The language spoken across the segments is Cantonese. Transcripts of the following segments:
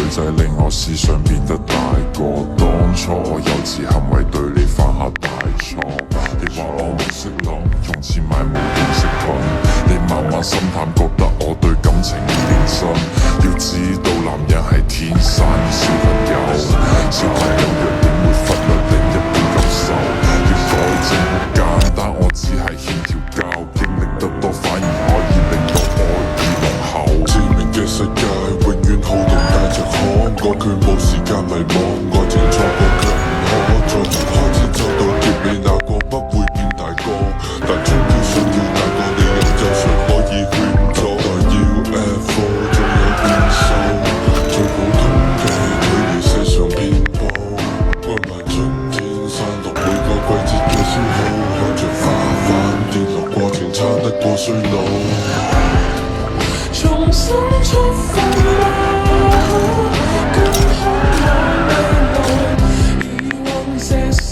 女仔令我思想變得大個，當初我幼稚行為對你犯下大錯。你話我冇識諗，用錢買無用飾品，你慢慢心淡，覺得我對感情唔認真。要知道男人係天生小朋友，小朋友弱點會忽略另一半感受。要改正好簡單，我只係欠條教，經歷得多反而可以令到愛意濃厚。致命嘅世界永遠好動帶着可愛，佢冇時間迷惘，愛情錯過卻唔可，再從開始走到結尾，那個不會變大個，但終於想要那個你又有誰可以勸阻？在 UFO 總有變數，最普通嘅距離世上遍佈，愛埋春天散落每個季節嘅消耗，看着花瓣跌落過程差得過衰老。重新出發啦，更渴望未來，以往這少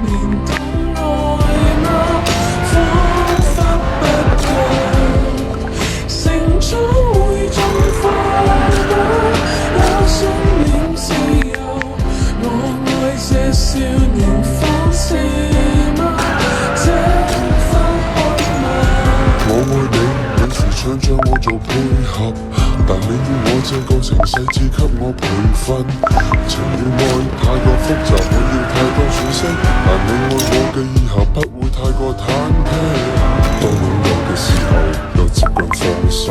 年的愛嗎？彷彿不夠，成長會盡快嗎？有信念自由，我愛這少年方式嗎？這分開嗎？我愛你，有時想將我做配合，但你要我這個程式只給我培訓。情與愛太過複雜，我要太多喘息，但你愛我嘅以後不會太過忐忑。當擁有嘅時候又接近放手，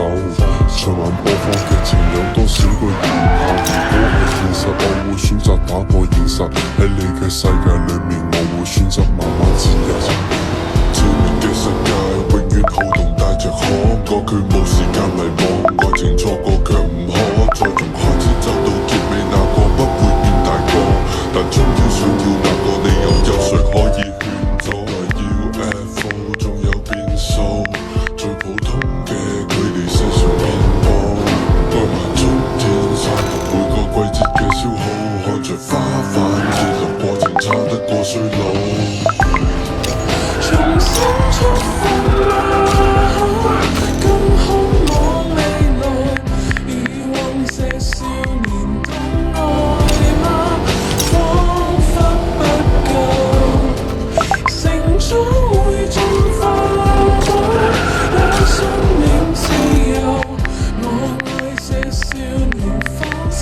循環播放劇情有多少個然後？如果係現實，我會選擇打破現實，喺你嘅世界裏面，我會選擇慢慢自由。致命嘅世界永遠好動帶着可愛，佢冇時間迷惘，愛情錯過卻唔可，再從開始走到結尾，那個不會變大個，但終於想要那個你又有誰可以勸阻？在 UFO 總有變數，最普通嘅距離世上遍佈，愛埋春天散落每個季節嘅消耗，看着花瓣跌落過程差得過衰老。重新出發啦，更渴望未來，以往這少年的愛嗎？彷彿不夠，成長會盡快嗎？有信念自由，我愛這少年方式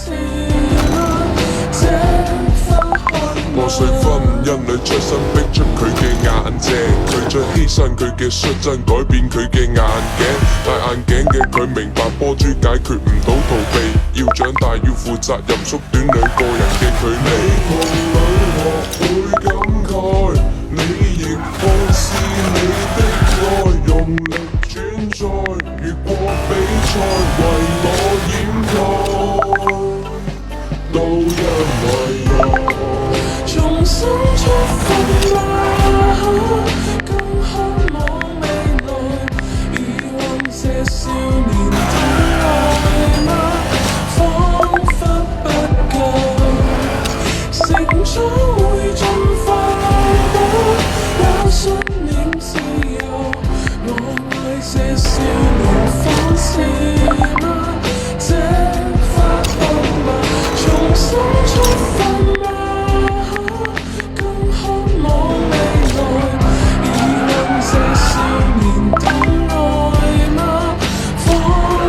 嗎？這分開嗎？破碎婚姻裏出身逼出佢嘅眼睛，佢再犧牲佢嘅率真，改變佢嘅眼鏡。戴眼鏡嘅佢明白波珠解決唔到逃避，要長大要負責任，縮短兩個人嘅距離。你同女學會感慨，你亦看是你的愛，用力轉載，越過比賽為我掩蓋，都因為愛。重新出發啦，更渴望未來，以往這少年的愛嗎？彷彿不夠，成長會盡快嗎？有信念自由，我愛這少年方式嗎？這分開嗎？重新出發啦，更渴望未來，以往這少年的愛嗎？彷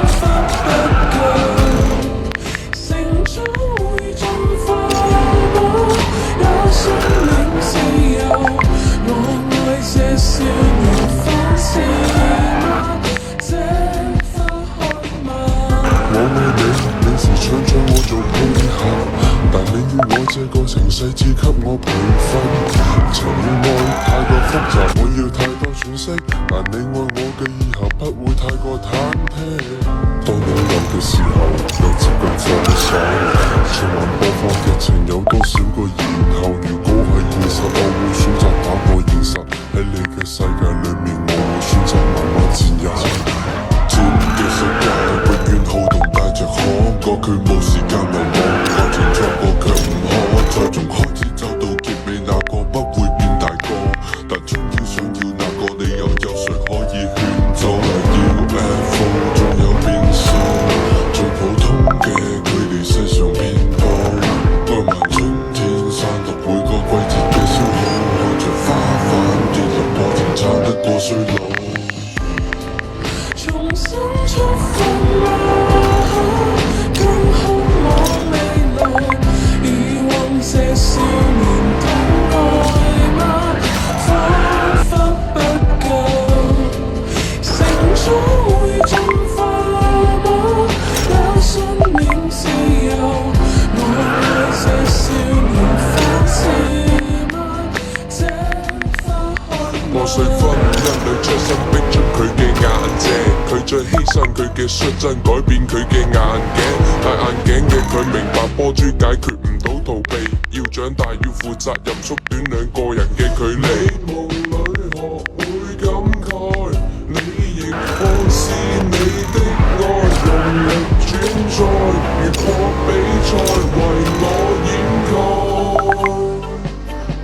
彿不夠，成長會盡快嗎？有信念自由，我愛這少年方式嗎？這分開嗎？我愛你，你時常將我做配合，但你要我這個程式只給我培訓。情與愛太過複雜，我要太多喘息，但你愛我嘅以後不會太過忐忑。當擁有嘅時候又接近放手，循環播放劇情有多少個然後？如果係現實，我會選擇打破現實，喺你嘅世界裏面，我會選擇慢慢自由。致命嘅世界永遠好動帶着可愛，佢冇時間迷惘，愛情錯過卻唔可，再從開始走到結尾，那個不會變大個，但終於想要那個你又有誰可以勸阻？在 UFO 總有變數，最普通嘅距離世上遍過衰老。重新出發嗎？更渴望未來，以往這少年的愛嗎？彷彿不夠，成長會進化嗎？有信念自由，我愛這少年反思嗎？這花開嗎？破碎婚姻裏出生逼出佢嘅眼睛，佢再犧牲佢嘅率真，改變佢嘅眼鏡。戴眼鏡嘅佢明白波珠解決唔到逃避，要長大要負責任，縮短兩個人嘅距離。夢裏學會感慨，你亦看是你的愛，用力轉載，越過比賽為我掩蓋，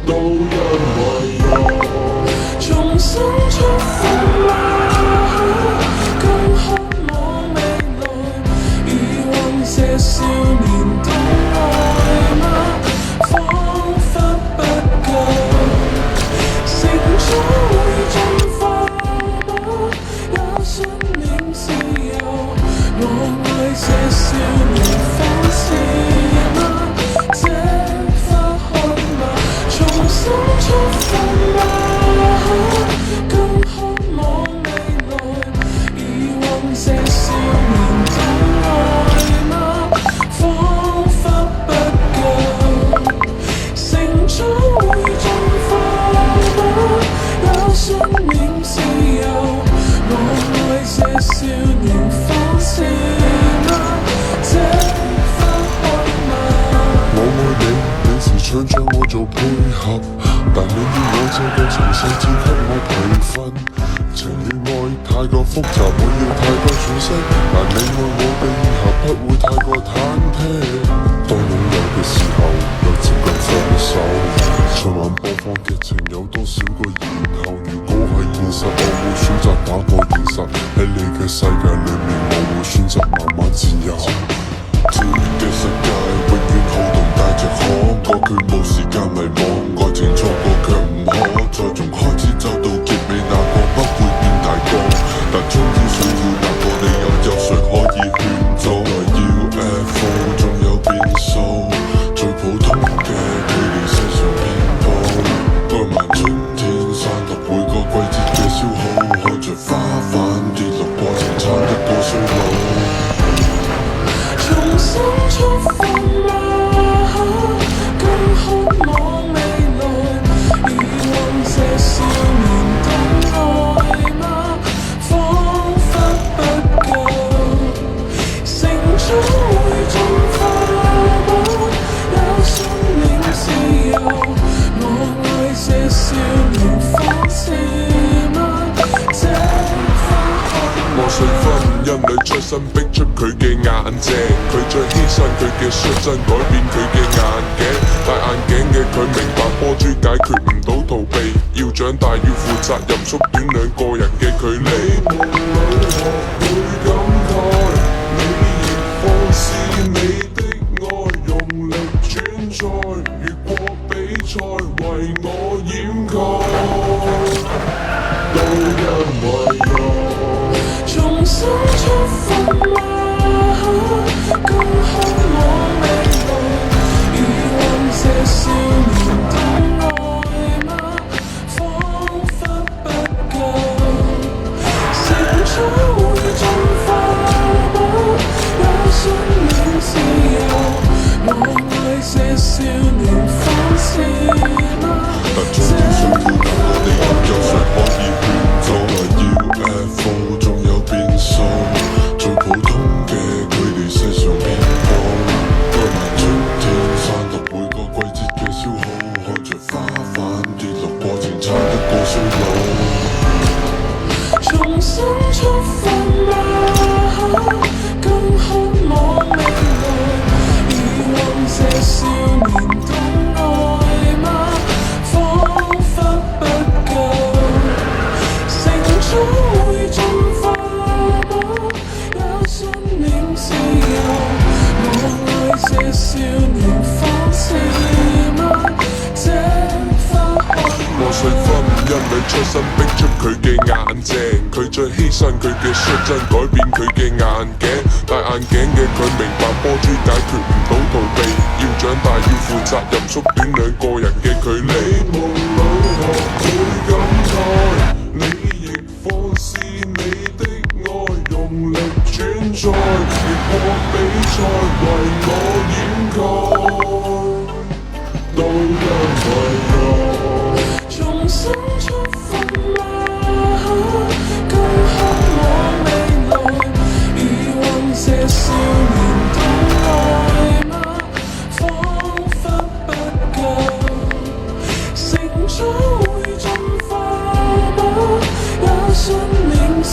都因為愛。重新出發嗎？更渴望未來，以往這少年的愛嗎？彷彿不夠，成長會進化嗎？有信念自由，我愛這少年反思嗎？這花開嗎？重新出發嗎？更渴望未來，以往這少年的愛嗎？彷彿不夠，成長會進化嗎？有信念自由，我愛這少年反思嗎？這花開嗎？我愛你，你時常將我做配合，但你要我這個情細節給我培訓。情與愛太過複雜，我要太多喘息，但你愛我的以後不會太過忐忑。當擁有嘅時候，又接近分手。循環播放劇情有多少個然後？如果係現實，我會選擇打破現實。喺你嘅世界裏面，我會選擇慢慢佔有。天嘅世界永遠好動帶着可愛，佢冇時間迷惘，愛情錯過卻唔可，再從開始走到結尾，那個不會變大個。但終於想要那個理由，有誰可以勸阻？來要 UFO 仲有變數，最普通嘅距離世上遍佈，愛埋春天散落每個季節嘅消耗，看着花瓣跌落過程，撐得過衰老。重新出發嗎？更渴望未來，以往這少年的愛嗎？彷彿不夠，成長會進化嗎？有信念自由，我愛這少年反思嗎？這花開嗎？破碎婚姻裏出生逼出佢嘅眼睛，佢再犧牲佢嘅率真，改變佢嘅眼鏡。戴眼鏡嘅佢明白波珠解決唔到逃避，要長大要負責任，縮短兩個人嘅距離。夢裏學會感慨，你亦放肆你的愛，用力轉載，越過比賽為我掩蓋，都因為愛。重新出發嗎？更渴望未來，以往這少年的愛嗎？彷彿不夠，成長會進化嗎？有信念自由，我愛這少年反思嗎？但終於想要那個理由，有誰可以勸阻？來要 UFO 仲有變數，最普通嘅距離世上遍佈，愛埋春天散落每個季節嘅消耗，看着花瓣跌落過程，撐得過衰老。重新出發嗎？更渴望未來，以往這少年的愛嗎？彷彿不夠，成長會進化嗎？有信念自由，我愛這少年反思嗎？這花開破碎婚因你出身逼出佢嘅眼睛，佢再犧牲佢嘅率真，改變佢嘅眼鏡。戴眼鏡嘅佢明白波珠解決唔到逃避，要長大要負責任，縮短兩個人嘅距離。你夢裏學會感慨，你亦放肆你的愛，用力轉載，越過比賽為我掩蓋，都因為愛。重新出發嗎？更渴望未來，疑惑這少年的愛嗎？彷彿不夠，成長會進化嗎？也信念是